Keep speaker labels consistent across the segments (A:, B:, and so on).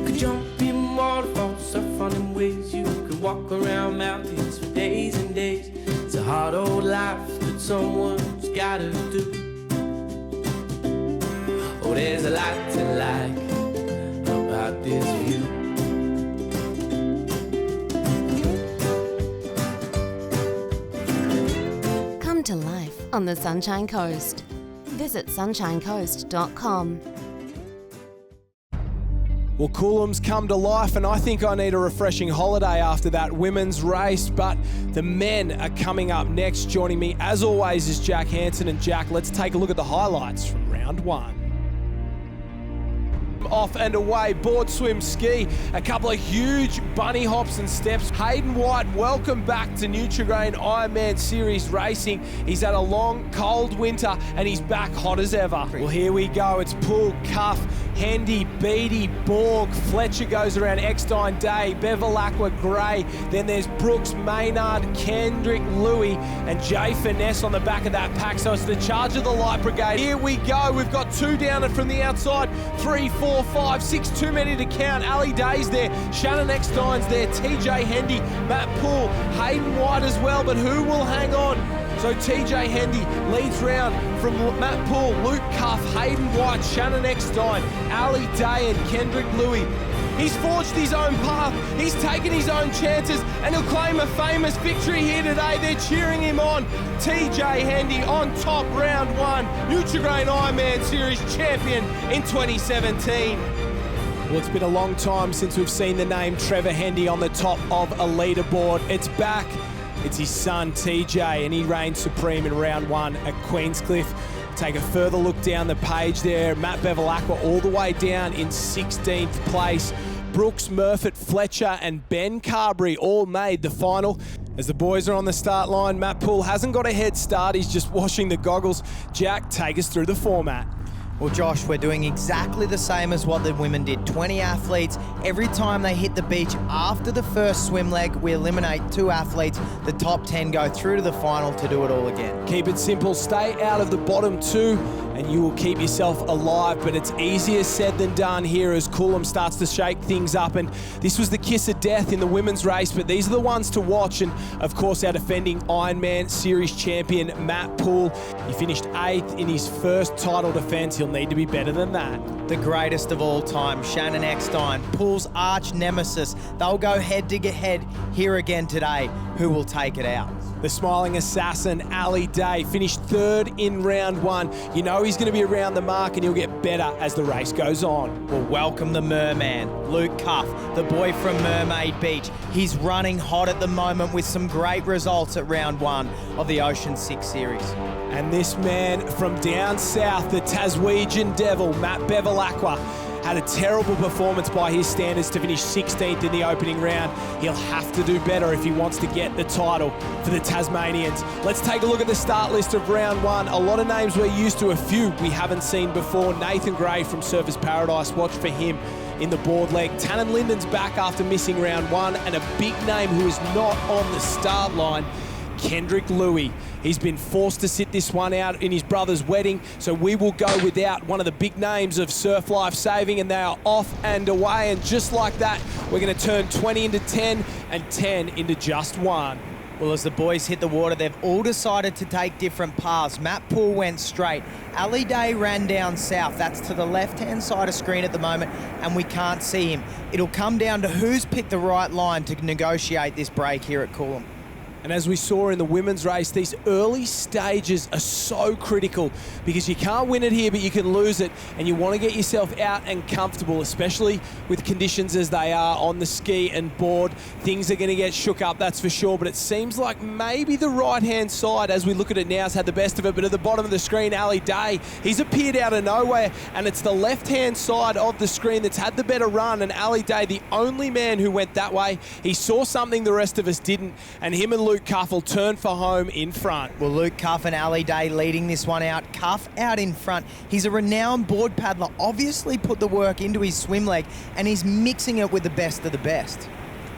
A: could jump in waterfalls, surf on them waves. You could walk around mountains for days and days. It's a hard old life that someone's gotta do. Oh, there's a lot to like about this view.
B: Come to life on the Sunshine Coast. Visit sunshinecoast.com.
C: Well, Coolum's come to life, and I think I need a refreshing holiday after that women's race, but the men are coming up next. Joining me, as always, is Jack Hansen. And Jack, let's take a look at the highlights from round one. Off and away, board, swim, ski, a couple of huge bunny hops and steps. Hayden White, welcome back to Nutri Ironman Series racing. He's had a long, cold winter and he's back hot as ever. Well, here we go. It's Poole, Cuff, Hendy, Beatty, Borg, Fletcher goes around, Eckstein, Day, Bevilacqua, Gray. Then there's Brooks, Maynard, Kendrick, Louis, and Jay Finesse on the back of that pack. So it's the charge of the Light Brigade. Here we go. We've got two down and from the outside. 3, 4, 5, 6, too many to count. Ali Day's there, Shannon Eckstein's there, TJ Hendy, Matt Poole, Hayden White as well, but who will hang on? So TJ Hendy leads round from Matt Poole, Luke Cuff, Hayden White, Shannon Eckstein, Ali Day and Kendrick Louis. He's forged his own path, he's taken his own chances, and he'll claim a famous victory here today. They're cheering him on. TJ Hendy on top, round one, Nutri Ironman Series champion in 2017. Well, it's been a long time since we've seen the name Trevor Hendy on the top of a leaderboard. It's back. It's his son, TJ, and he reigned supreme in round one at Queenscliff. Take a further look down the page there. Matt Bevilacqua all the way down in 16th place. Brooks, Murfitt, Fletcher, and Ben Carberry all made the final. As the boys are on the start line, Matt Poole hasn't got a head start. He's just washing the goggles. Jack, take us through the format.
D: Well, Josh, we're doing exactly the same as what the women did. 20 athletes. Every time they hit the beach after the first swim leg, we eliminate 2 athletes. The top 10 go through to the final to do it all again.
C: Keep it simple. Stay out of the bottom 2 and you will keep yourself alive, but it's easier said than done here as Coolum starts to shake things up. And this was the kiss of death in the women's race, but these are the ones to watch. And of course, our defending Ironman Series champion, Matt Poole. He finished 8th in his first title defense. He'll need to be better than that.
D: The greatest of all time, Shannon Eckstein, Poole's arch nemesis. They'll go head to head here again today. Who will take it out?
C: The smiling assassin, Ali Day, finished 3rd in round 1. You know he's going to be around the mark and he'll get better as the race goes on.
D: Well, welcome the Merman, Luke Cuff, the boy from Mermaid Beach. He's running hot at the moment with some great results at round 1 of the Ocean6 series.
C: And this man from down south, the Taswegian Devil, Matt Bevilacqua, had a terrible performance by his standards to finish 16th in the opening round. He'll have to do better if he wants to get the title for the Tasmanians. Let's take a look at the start list of round 1. A lot of names we're used to, a few we haven't seen before. Nathan Gray from Surfers Paradise, watch for him in the board leg. Tannen Linden's back after missing round 1, and a big name who is not on the start line, Kendrick Louis. He's been forced to sit this one out in his brother's wedding, so we will go without one of the big names of surf life saving, and they are off and away. And just like that, we're going to turn 20 into 10 and 10 into just 1.
D: Well, as the boys hit the water, they've all decided to take different paths. Matt Poole went straight. Ali Day ran down south. That's to the left-hand side of screen at the moment, and we can't see him. It'll come down to who's picked the right line to negotiate this break here at Coolum.
C: And as we saw in the women's race, these early stages are so critical because you can't win it here, but you can lose it. And you want to get yourself out and comfortable, especially with conditions as they are on the ski and board. Things are going to get shook up, that's for sure. But it seems like maybe the right-hand side, as we look at it now, has had the best of it. But at the bottom of the screen, Ali Day, he's appeared out of nowhere. And it's the left-hand side of the screen that's had the better run. And Ali Day, the only man who went that way, he saw something the rest of us didn't. And him and Luke Cuff will turn for home in front.
D: Well, Luke Cuff and Ali Day leading this one out. Cuff out in front. He's a renowned board paddler, obviously put the work into his swim leg, and he's mixing it with the best of the best.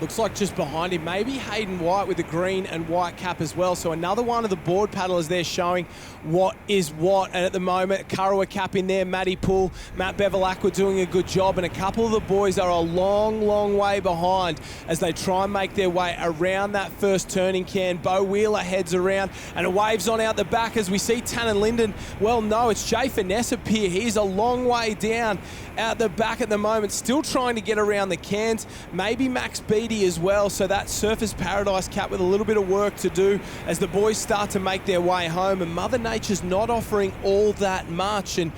C: Looks like just behind him, maybe Hayden White with the green and white cap as well. So another one of the board paddlers there showing what is what. And at the moment, Kurrawa cap in there, Matty Poole, Matt Bevilacqua doing a good job. And a couple of the boys are a long, long way behind as they try and make their way around that first turning can. Bo Wheeler heads around and a waves on out the back as we see Tannen Linden. Well, no, it's Jay Finesse appear. He's a long way down out the back at the moment, still trying to get around the cans. Maybe Max Beattie as well, so that Surfers Paradise cap with a little bit of work to do as the boys start to make their way home, and Mother Nature's not offering all that much. And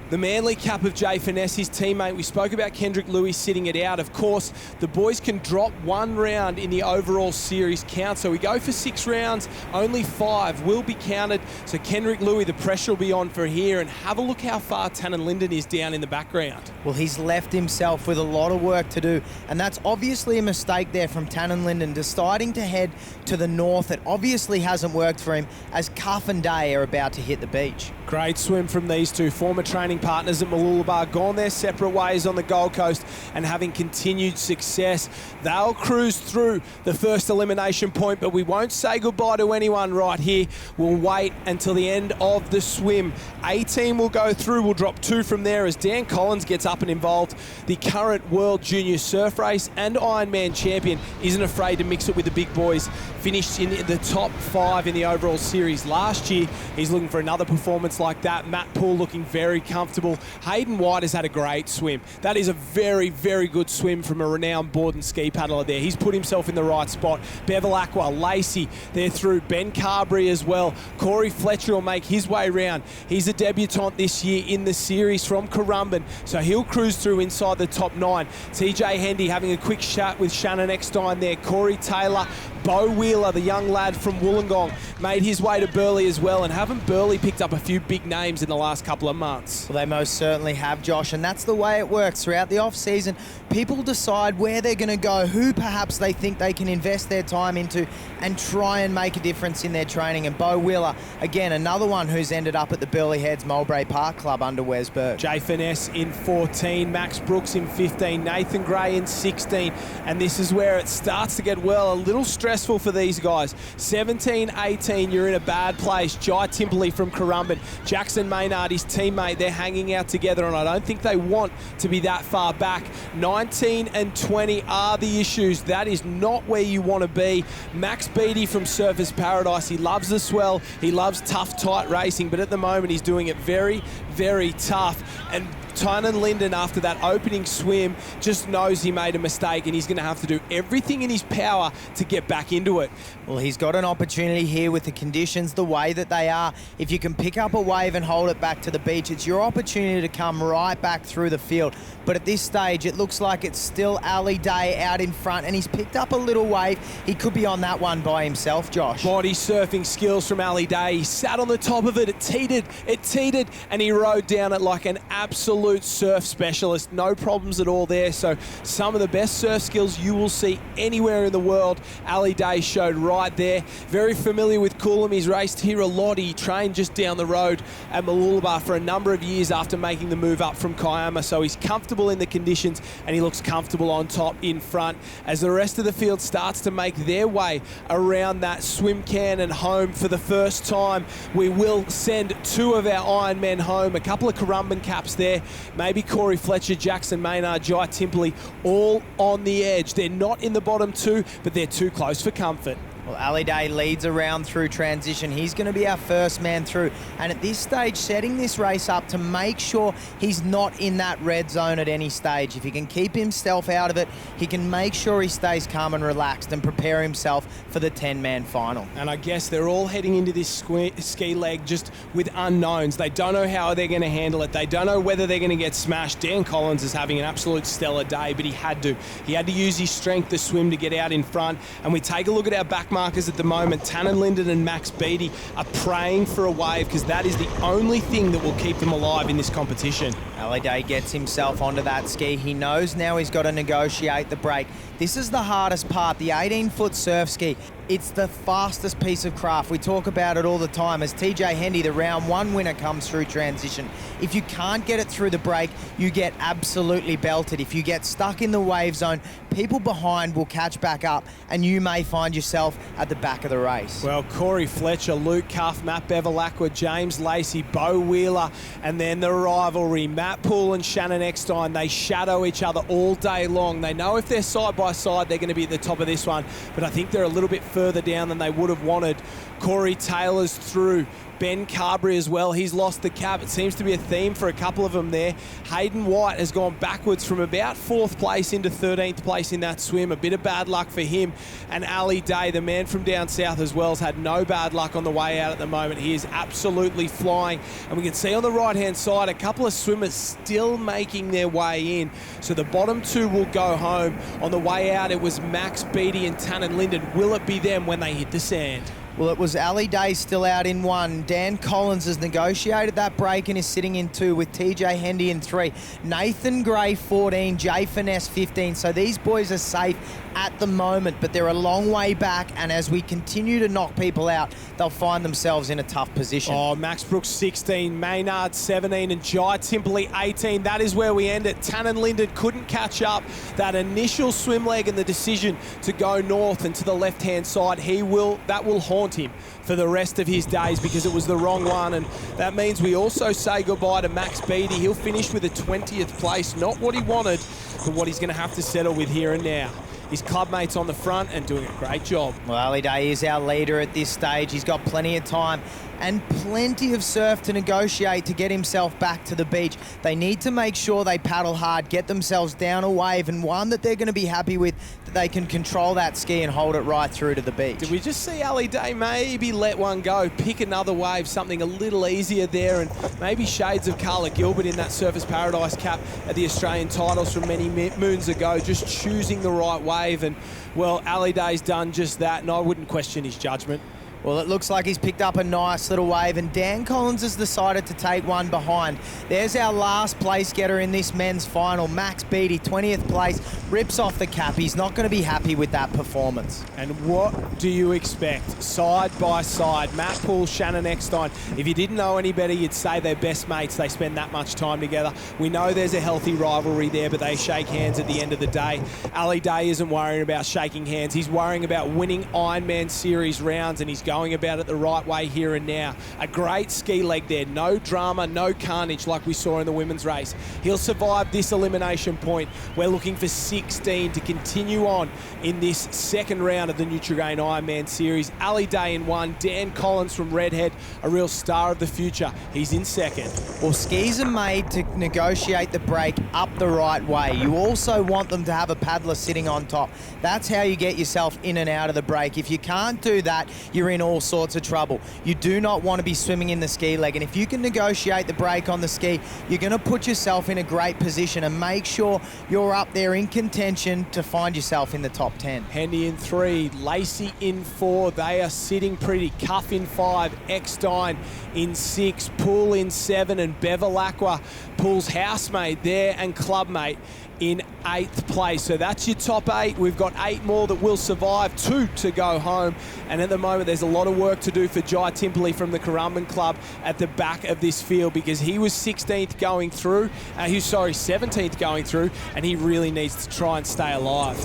C: the Manly cap of Jay Finesse, his teammate, we spoke about Kendrick Lewis sitting it out. Of course, the boys can drop one round in the overall series count. So we go for 6 rounds, only 5 will be counted. So Kendrick Lewis, the pressure will be on for here. And have a look how far Tannen Linden is down in the background.
D: Well, he's left himself with a lot of work to do. And that's obviously a mistake there from Tannen Linden, deciding to head to the north. It obviously hasn't worked for him as Cuff and Day are about to hit the beach.
C: Great swim from these two former training partners at Mooloolaba, gone their separate ways on the Gold Coast and having continued success. They'll cruise through the first elimination point, but we won't say goodbye to anyone right here. We'll wait until the end of the swim. A team will go through. We'll drop 2 from there as Dan Collins gets up and involved. The current World Junior Surf Race and Ironman champion isn't afraid to mix it with the big boys. Finished in the top 5 in the overall series last year. He's looking for another performance like that. Matt Poole looking very comfortable. Hayden White has had a great swim. That is a very, very good swim from a renowned board and ski paddler there. He's put himself in the right spot. Bevilacqua, Lacey, they're through. Ben Carberry as well. Corey Fletcher will make his way round. He's a debutant this year in the series from Currumbin, so he'll cruise through inside the top 9. TJ Hendy having a quick chat with Shannon Eckstein there. Corey Taylor, Bo Wheeler, the young lad from Wollongong, made his way to Burleigh as well, and haven't Burleigh picked up a few big names in the last couple of months?
D: Well, they most certainly have, Josh, and that's the way it works throughout the off-season. People decide where they're going to go, who perhaps they think they can invest their time into and try and make a difference in their training. And Bo Wheeler, again, another one who's ended up at the Burleigh Heads Mulbrae Park Club under Wesberg.
C: Jay Finesse in 14, Max Brooks in 15, Nathan Gray in 16, and this is where it starts to get, well, a little stressful for these guys. 17, 18, you're in a bad place. Jai Timperley from Currumbin, Jackson Maynard, his teammate, they're hanging out together, and I don't think they want to be that far back. 19 and 20 are the issues. That is not where you want to be. Max Beattie from Surfers Paradise, he loves the swell, he loves tough, tight racing, but at the moment he's doing it very, very tough. And Tannen Linden, after that opening swim, just knows he made a mistake and he's going to have to do everything in his power to get back into it.
D: Well, he's got an opportunity here with the conditions the way that they are. If you can pick up a wave and hold it back to the beach, it's your opportunity to come right back through the field. But at this stage, it looks like it's still Ali Day out in front, and he's picked up a little wave. He could be on that one by himself, Josh.
C: Body surfing skills from Ali Day. He sat on the top of it, it teetered, and he rode down it like an absolute surf specialist. No problems at all there. So some of the best surf skills you will see anywhere in the world, Ali Day showed right there. Very familiar with Coolum. He's raced here a lot. He trained just down the road at Mooloolaba for a number of years after making the move up from Kiama. So he's comfortable in the conditions and he looks comfortable on top in front as the rest of the field starts to make their way around that swim can and home for the first time. We will send 2 of our Ironmen home, a couple of Currumbin caps there, maybe Corey Fletcher, Jackson Maynard, Jai Timperley, all on the edge. They're not in the bottom 2, but they're too close for comfort.
D: Well, Ali Day leads around through transition. He's going to be our first man through. And at this stage, setting this race up to make sure he's not in that red zone at any stage. If he can keep himself out of it, he can make sure he stays calm and relaxed and prepare himself for the 10-man final.
C: And I guess they're all heading into this ski leg just with unknowns. They don't know how they're going to handle it. They don't know whether they're going to get smashed. Dan Collins is having an absolute stellar day, but he had to. He had to use his strength to swim to get out in front. And we take a look at our back markers at the moment. Tannen Linden and Max Beattie are praying for a wave because that is the only thing that will keep them alive in this competition.
D: Ali Day gets himself onto that ski. He knows now he's got to negotiate the break. This is the hardest part, the 18-foot surf ski. It's the fastest piece of craft. We talk about it all the time as TJ Hendy, the round 1 winner, comes through transition. If you can't get it through the break, you get absolutely belted. If you get stuck in the wave zone, people behind will catch back up and you may find yourself at the back of the race.
C: Well, Corey Fletcher, Luke Cuff, Matt Bevilacqua, James Lacey, Bo Wheeler, and then the rivalry, Matt Poole and Shannon Eckstein. They shadow each other all day long. They know if they're side by side, they're going to be at the top of this one, but I think they're a little bit further down than they would have wanted. Corey Taylor's through. Ben Carberry as well, he's lost the cap. It seems to be a theme for a couple of them there. Hayden White has gone backwards from about 4th place into 13th place in that swim. A bit of bad luck for him. And Ali Day, the man from down south as well, has had no bad luck on the way out at the moment. He is absolutely flying. And we can see on the right-hand side, a couple of swimmers still making their way in. So the bottom 2 will go home. On the way out, it was Max Beattie and Tannen Linden. Will it be them when they hit the sand?
D: Well, it was Ali Day still out in 1. Dan Collins has negotiated that break and is sitting in 2 with TJ Hendy in 3. Nathan Gray 14, Jay Finesse 15. So these boys are safe at the moment, but they're a long way back, and as we continue to knock people out, they'll find themselves in a tough position.
C: Oh, Max Brooks 16, Maynard 17, and Jai Timperley 18. That is where we end it. Tannen Linden couldn't catch up. That initial swim leg and the decision to go north and to the left-hand side, that will haunt him for the rest of his days because it was the wrong one, and that means we also say goodbye to Max Beattie. He'll finish with a 20th place, not what he wanted, but what he's going to have to settle with here and now. His clubmates on the front and doing a great job.
D: Well, Ali Day is our leader at this stage. He's got plenty of time and plenty of surf to negotiate to get himself back to the beach. They need to make sure they paddle hard, get themselves down a wave, and one that they're going to be happy with, that they can control that ski and hold it right through to the beach.
C: Did we just see Ali Day maybe let one go, pick another wave, something a little easier there, and maybe shades of Carla Gilbert in that Surfers Paradise cap at the Australian titles from many moons ago, just choosing the right wave, and well, Ali Day's done just that, and I wouldn't question his judgment.
D: Well, it looks like he's picked up a nice little wave, and Dan Collins has decided to take one behind. There's our last place getter in this men's final, Max Beattie, 20th place, rips off the cap. He's not going to be happy with that performance.
C: And what do you expect? Side by side, Matt Poole, Shannon Eckstein. If you didn't know any better, you'd say they're best mates. They spend that much time together. We know there's a healthy rivalry there, but they shake hands at the end of the day. Ali Day isn't worrying about shaking hands. He's worrying about winning Ironman Series rounds, and he's going about it the right way here and now. A great ski leg there. No drama, no carnage like we saw in the women's race. He'll survive this elimination point. We're looking for 16 to continue on in this second round of the Nutri Ironman Series. Ali Day in 1, Dan Collins from Redhead, a real star of the future. He's in 2nd.
D: Well, skis are made to negotiate the break up the right way. You also want them to have a paddler sitting on top. That's how you get yourself in and out of the break. If you can't do that, you're in all sorts of trouble. You do not want to be swimming in the ski leg, and if you can negotiate the break on the ski, you're going to put yourself in a great position and make sure you're up there in contention to find yourself in the top 10.
C: Hendy in 3, Lacey in 4. They are sitting pretty. Cuff in 5, Eckstein in 6, Poole in 7, and Bevilacqua, Poole's housemate there and clubmate, in 8th place. So that's your top 8. We've got 8 more that will survive, 2 to go home. And at the moment, there's a lot of work to do for Jai Timperley from the Currumbin Club at the back of this field, because he was 16th going through, 17th going through, and he really needs to try and stay alive.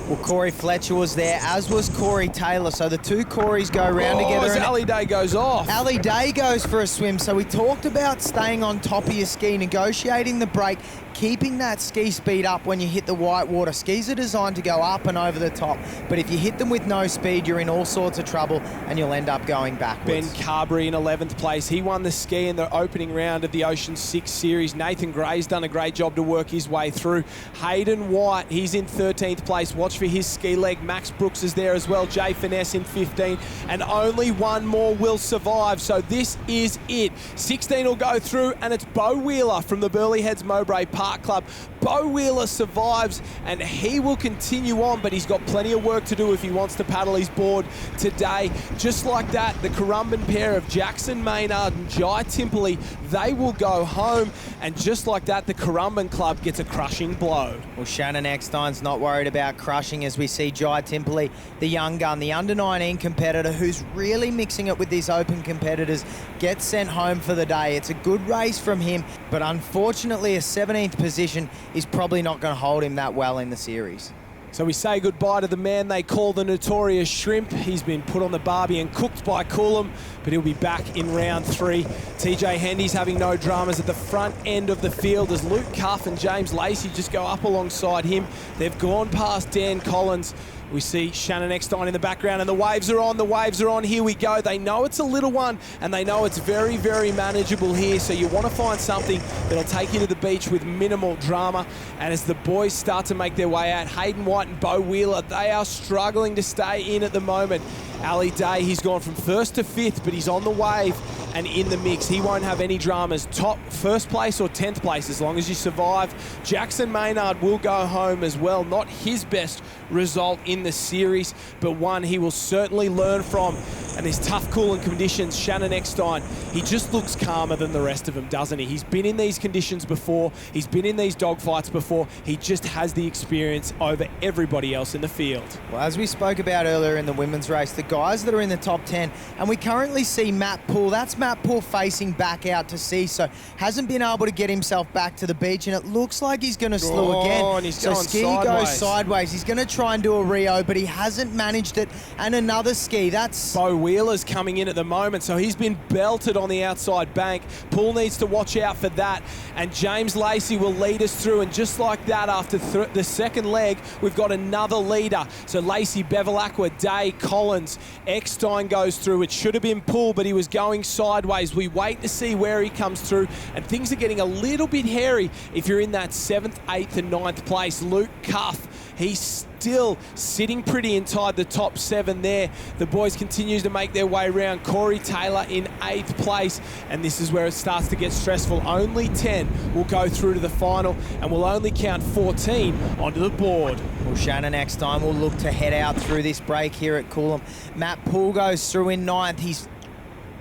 D: Well, Corey Fletcher was there, as was Corey Taylor. So the two Corys go round together.
C: As Ali Day goes off.
D: Ali Day goes for a swim. So we talked about staying on top of your ski, negotiating the break, keeping that ski speed up when you hit the white water. Skis are designed to go up and over the top, but if you hit them with no speed, you're in all sorts of trouble and you'll end up going backwards.
C: Ben Carberry in 11th place. He won the ski in the opening round of the Ocean6 series. Nathan Gray's done a great job to work his way through. Hayden White, he's in 13th place. Watch for his ski leg. Max Brooks is there as well. Jay Finesse in 15, and only one more will survive. So this is it. 16 will go through, and it's Bo Wheeler from the Burleigh Heads Mowbray Park Club. Bo Wheeler survives, and he will continue on, but he's got plenty of work to do if he wants to paddle his board today. Just like that, the Currumbin pair of Jackson Maynard and Jai Timperley, they will go home, and just like that, the Currumbin club gets a crushing blow.
D: Well, Shannon Eckstein's not worried about crushing as we see Jai Timperley, the young gun, the under-19 competitor who's really mixing it with these open competitors, gets sent home for the day. It's a good race from him, but unfortunately a 17th position is probably not going to hold him that well in the series.
C: So we say goodbye to the man they call the Notorious Shrimp. He's been put on the barbie and cooked by Coolum, but he'll be back in round 3. TJ Hendy's having no dramas at the front end of the field as Luke Cuff and James Lacey just go up alongside him. They've gone past Dan Collins. We see Shannon Eckstein in the background, and the waves are on, the waves are on. Here we go. They know it's a little one, and they know it's very, very manageable here. So you want to find something that'll take you to the beach with minimal drama. And as the boys start to make their way out, Hayden White and Bo Wheeler, they are struggling to stay in at the moment. Ali Day, he's gone from 1st to 5th, but he's on the wave and in the mix. He won't have any dramas. Top 1st place or 10th place as long as you survive. Jackson Maynard will go home as well. Not his best result in the series, but one he will certainly learn from. And these tough cooling conditions, Shannon Eckstein, he just looks calmer than the rest of them, doesn't he? He's been in these conditions before. He's been in these dogfights before. He just has the experience over everybody else in the field.
D: Well, as we spoke about earlier in the women's race, the guys that are in the top 10, and we currently see Matt Poole. That's Matt Poole facing back out to sea, so hasn't been able to get himself back to the beach, and it looks like he's going to slow again.
C: And he's
D: so
C: going
D: ski
C: sideways.
D: goes sideways. He's going to try and do a Rio, but he hasn't managed it. And another ski. That's
C: Bo Wheeler's coming in at the moment, so he's been belted on the outside bank. Poole needs to watch out for that, and James Lacey will lead us through, and just like that, after the second leg, we've got another leader. So Lacey, Bevilacqua, Day, Collins, Eckstein goes through. It should have been Poole, but he was going sideways. We wait to see where he comes through, and things are getting a little bit hairy if you're in that 7th, 8th and 9th place. Luke Cuff, he's still sitting pretty inside the top 7 there. The boys continue to make their way around. Corey Taylor in 8th place, and this is where it starts to get stressful. Only 10 will go through to the final, and we'll only count 14 onto the board.
D: Well, Shannon Eckstein will look to head out through this break here at Coolum. Matt Poole goes through in 9th. He's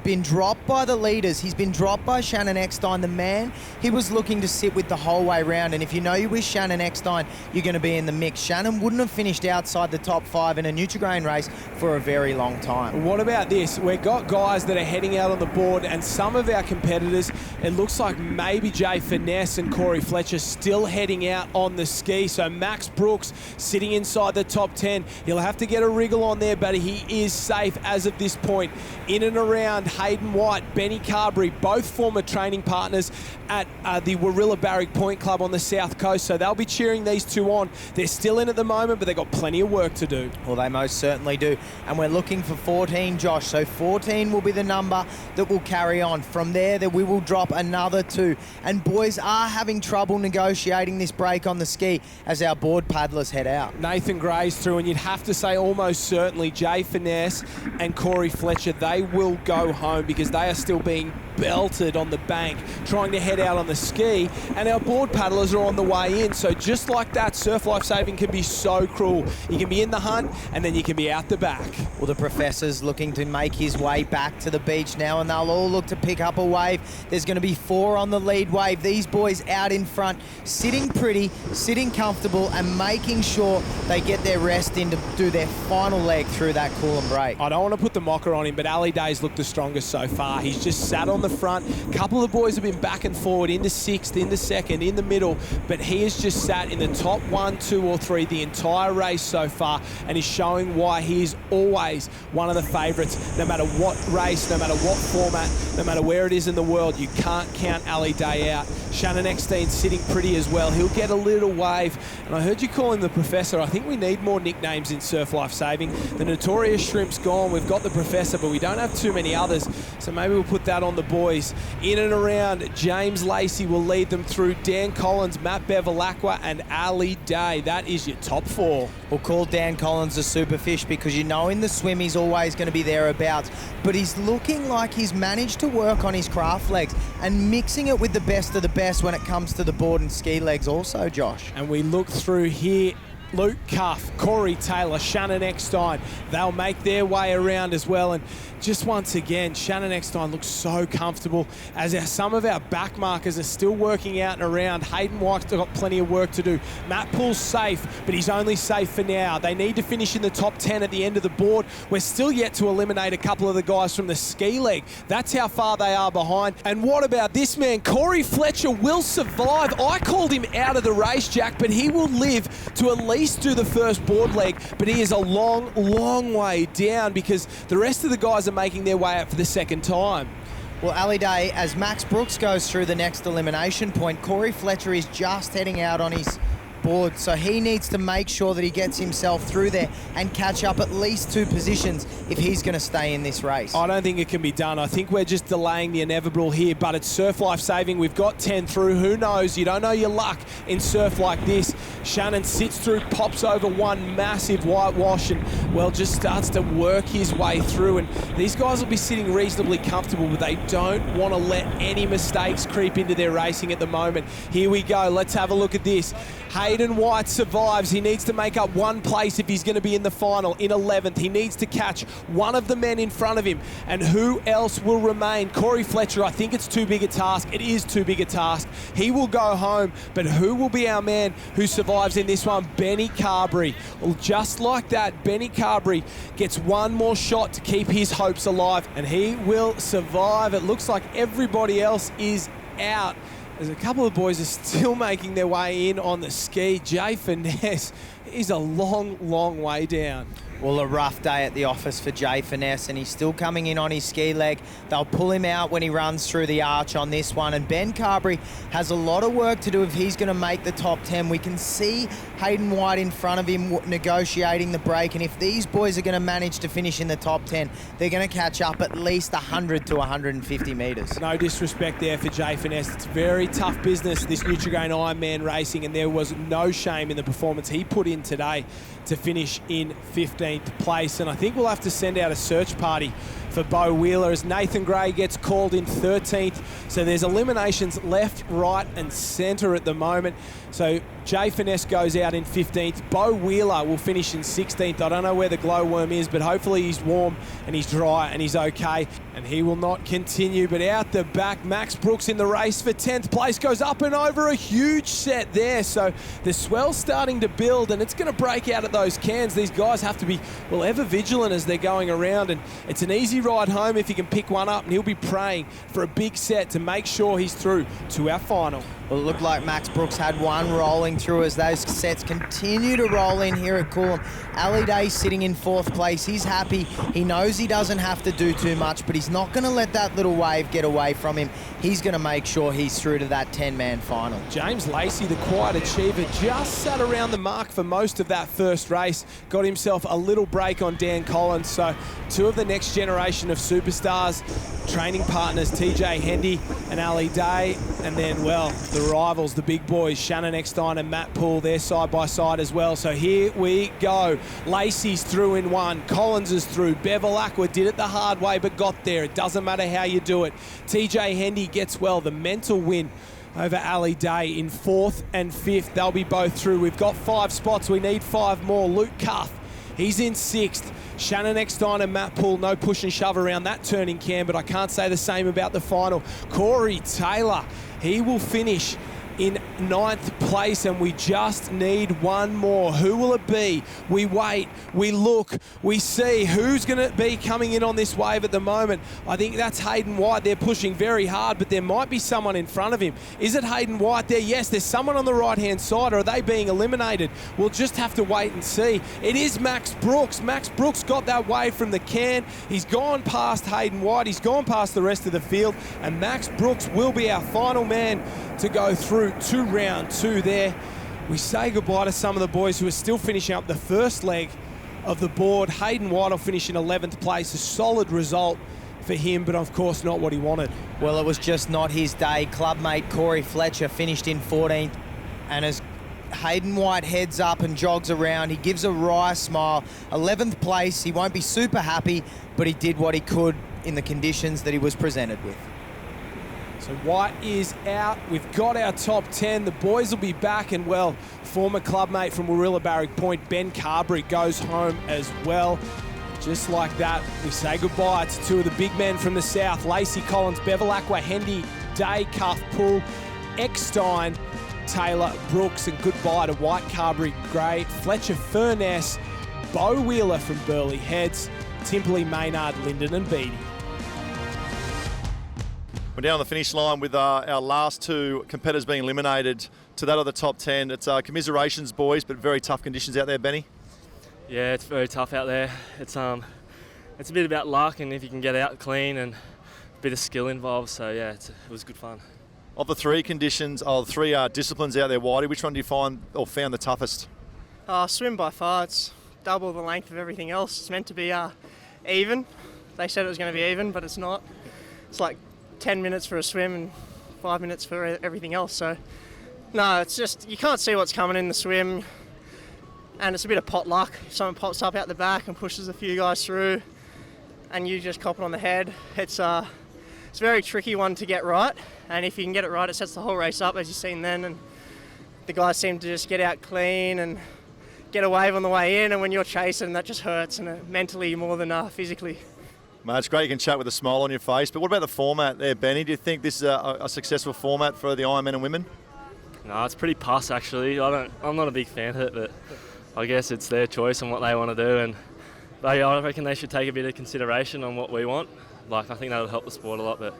D: been dropped by the leaders. He's been dropped by Shannon Eckstein, the man he was looking to sit with the whole way round. And if you know you with Shannon Eckstein, you're going to be in the mix. Shannon wouldn't have finished outside the top 5 in a Nutri-Grain race for a very long time.
C: What about this? We've got guys that are heading out on the board, and some of our competitors, it looks like maybe Jay Finesse and Corey Fletcher still heading out on the ski. So Max Brooks sitting inside the top 10. He'll have to get a wriggle on there, but he is safe as of this point. In and around Hayden White, Benny Carberry, both former training partners at the Warilla Barrack Point Club on the South Coast, so they'll be cheering these two on. They're still in at the moment, but they've got plenty of work to do.
D: Well, they most certainly do, and we're looking for 14, Josh, so 14 will be the number that will carry on. From there, we will drop another 2, and boys are having trouble negotiating this break on the ski as our board paddlers head out.
C: Nathan Gray's through, and you'd have to say almost certainly Jay Finesse and Corey Fletcher, they will go home because they are still being belted on the bank trying to head out on the ski, and our board paddlers are on the way in. So just like that, surf lifesaving can be so cruel. You can be in the hunt and then you can be out the back.
D: Well, the professor's looking to make his way back to the beach now, and they'll all look to pick up a wave. There's going to be 4 on the lead wave. These boys out in front, sitting pretty, sitting comfortable, and making sure they get their rest in to do their final leg through that Coolum break.
C: I don't want to put the mocker on him, but Ali Day's looked the strongest so far. He's just sat on the front. A couple of the boys have been back and forward into 6th, into 2nd, in the middle, but he has just sat in the top 1, 2 or 3 the entire race so far, and he's showing why he is always one of the favourites. No matter what race, no matter what format, no matter where it is in the world, you can't count Ali Day out. Shannon Eckstein sitting pretty as well. He'll get a little wave, and I heard you call him the Professor. I think we need more nicknames in surf life saving. The Notorious Shrimp's gone. We've got the Professor, but we don't have too many others, so maybe we'll put that on the board. boys. In and around, James Lacey will lead them through Dan Collins, Matt Bevilacqua and Ali Day. That is your top four.
D: We'll call Dan Collins a super fish because you know in the swim he's always going to be thereabouts, but he's looking like he's managed to work on his craft legs and mixing it with the best of the best when it comes to the board and ski legs also, Josh.
C: And we look through here, Luke Cuff, Corey Taylor, Shannon Eckstein, they'll make their way around as well. And just once again, Shannon Eckstein looks so comfortable as some of our back markers are still working out and around. Hayden White's got plenty of work to do. Matt Poole's safe, but he's only safe for now. They need to finish in the top 10 at the end of the board. We're still yet to eliminate a couple of the guys from the ski leg. That's how far they are behind. And what about this man? Corey Fletcher will survive. I called him out of the race, Jack, but he will live to at least do the first board leg, but he is a long, long way down because the rest of the guys are making their way out for the second time.
D: Well, Ali Day, as Max Brooks goes through the next elimination point, Corey Fletcher is just heading out on his board, so he needs to make sure that he gets himself through there and catch up at least 2 positions if he's going to stay in this race.
C: I don't think it can be done. I think we're just delaying the inevitable here, but it's surf life saving. We've got 10 through. Who knows? You don't know your luck in surf like this. Shannon sits through, pops over one massive whitewash and, well, just starts to work his way through. And these guys will be sitting reasonably comfortable, but they don't want to let any mistakes creep into their racing at the moment. Here we go. Let's have a look at this. Hayden White survives. He needs to make up 1 place if he's going to be in the final. In 11th, he needs to catch one of the men in front of him. And who else will remain? Corey Fletcher, I think it's too big a task. It is too big a task. He will go home, but who will be our man who survives in this one? Benny Carberry. Well, just like that, Benny Carberry gets one more shot to keep his hopes alive, and he will survive. It looks like everybody else is out. There's a couple of boys are still making their way in on the ski. Jay Finesse is a long, long way down.
D: Well, a rough day at the office for Jay Finesse, and he's still coming in on his ski leg. They'll pull him out when he runs through the arch on this one, and Ben Carberry has a lot of work to do if he's going to make the top 10. We can see Hayden White in front of him negotiating the break, and if these boys are going to manage to finish in the top 10, they're going to catch up at least 100 to 150 metres.
C: No disrespect there for Jay Finesse. It's very tough business, this Nutri-Grain Ironman racing, and there was no shame in the performance he put in today to finish in 15th place. And I think we'll have to send out a search party for Bo Wheeler as Nathan Gray gets called in 13th. So there's eliminations left, right and centre at the moment. So Jay Finesse goes out in 15th. Bo Wheeler will finish in 16th. I don't know where the glowworm is, but hopefully he's warm and he's dry and he's okay. And he will not continue. But out the back, Max Brooks in the race for 10th place goes up and over a huge set there. So the swell's starting to build and it's going to break out at those cans. These guys have to be, well, ever vigilant as they're going around. And it's an easy ride home if he can pick one up, and he'll be praying for a big set to make sure he's through to our final.
D: Well, it looked like Max Brooks had one rolling through as those sets continue to roll in here at Coolum. Ali Day sitting in 4th place. He's happy. He knows he doesn't have to do too much, but he's not going to let that little wave get away from him. He's going to make sure he's through to that 10-man final.
C: James Lacey, the quiet achiever, just sat around the mark for most of that first race. Got himself a little break on Dan Collins. So 2 of the next generation of superstars, training partners, TJ Hendy and Ali Day. And then, well, the rivals, the big boys, Shannon Eckstein and Matt Poole, they're side by side as well. So here we go. Lacey's through in 1. Collins is through. Bevilacqua did it the hard way but got there. It doesn't matter how you do it. TJ Hendy gets, well, the mental win over Ali Day in 4th and 5th. They'll be both through. We've got 5 spots. We need 5 more. Luke Cuff, he's in 6th. Shannon Eckstein and Matt Poole, no push and shove around that turning cam, but I can't say the same about the final. Corey Taylor, he will finish in 9th place, and we just need 1 more. Who will it be? We wait, we look, we see who's going to be coming in on this wave at the moment. I think that's Hayden White. They're pushing very hard, but there might be someone in front of him. Is it Hayden White there? Yes, there's someone on the right-hand side, or are they being eliminated? We'll just have to wait and see. It is Max Brooks. Max Brooks got that wave from the can. He's gone past Hayden White. He's gone past the rest of the field, and Max Brooks will be our final man to go through to round 2 there. We say goodbye to some of the boys who are still finishing up the first leg of the board. Hayden White will finish in 11th place, a solid result for him, but of course not what he wanted.
D: Well, it was just not his day. Clubmate Corey Fletcher finished in 14th, and as Hayden White heads up and jogs around, he gives a wry smile. 11th place, he won't be super happy, but he did what he could in the conditions that he was presented with.
C: So White is out. We've got our top 10. The boys will be back, and well, former clubmate from Warilla Barrack Point, Ben Carberry, goes home as well. Just like that, we say goodbye to two of the big men from the south, Lacey Collins, Bevilacqua, Hendy, Day, Cuff, Poole, Eckstein, Taylor, Brooks, and goodbye to White, Carberry, Gray, Fletcher, Furness, Bo Wheeler from Burleigh Heads, Timperley, Maynard, Linden, and Beattie.
E: We're down on the finish line with our last two competitors being eliminated to that of the top 10. It's commiserations, boys, but very tough conditions out there, Benny.
F: Yeah, it's very tough out there. It's a bit about luck, and if you can get out clean, and a bit of skill involved. So yeah, it was good fun.
E: Of the three conditions, three disciplines out there, Whitey, which one do you find or found the toughest?
G: Swim by far. It's double the length of everything else. It's meant to be even. They said it was going to be even, but it's not. It's like 10 minutes for a swim and 5 minutes for everything else. So no, it's just you can't see what's coming in the swim. And it's a bit of pot luck. If someone pops up out the back and pushes a few guys through and you just cop it on the head, it's a very tricky one to get right. And if you can get it right, it sets the whole race up, as you've seen then. And the guys seem to just get out clean and get a wave on the way in. And when you're chasing, that just hurts, and mentally more than physically.
E: Mate, it's great you can chat with a smile on your face. But what about the format there, Benny? Do you think this is a successful format for the Ironmen and women?
F: No, it's pretty puss actually. I'm not a big fan of it, but I guess it's their choice and what they want to do, I reckon they should take a bit of consideration on what we want. I think that'll help the sport a lot, but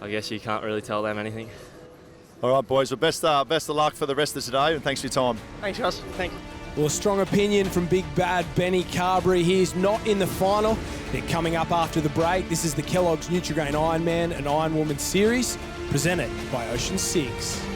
F: I guess you can't really tell them anything.
E: All right, boys. Well, best of luck for the rest of today, and thanks for your time.
G: Thanks, Ross. Thank you.
C: Well, a strong opinion from big bad Benny Carberry. He's not in the final. They're coming up after the break. This is the Kellogg's Nutri-Grain Ironman and Ironwoman series, presented by Ocean6.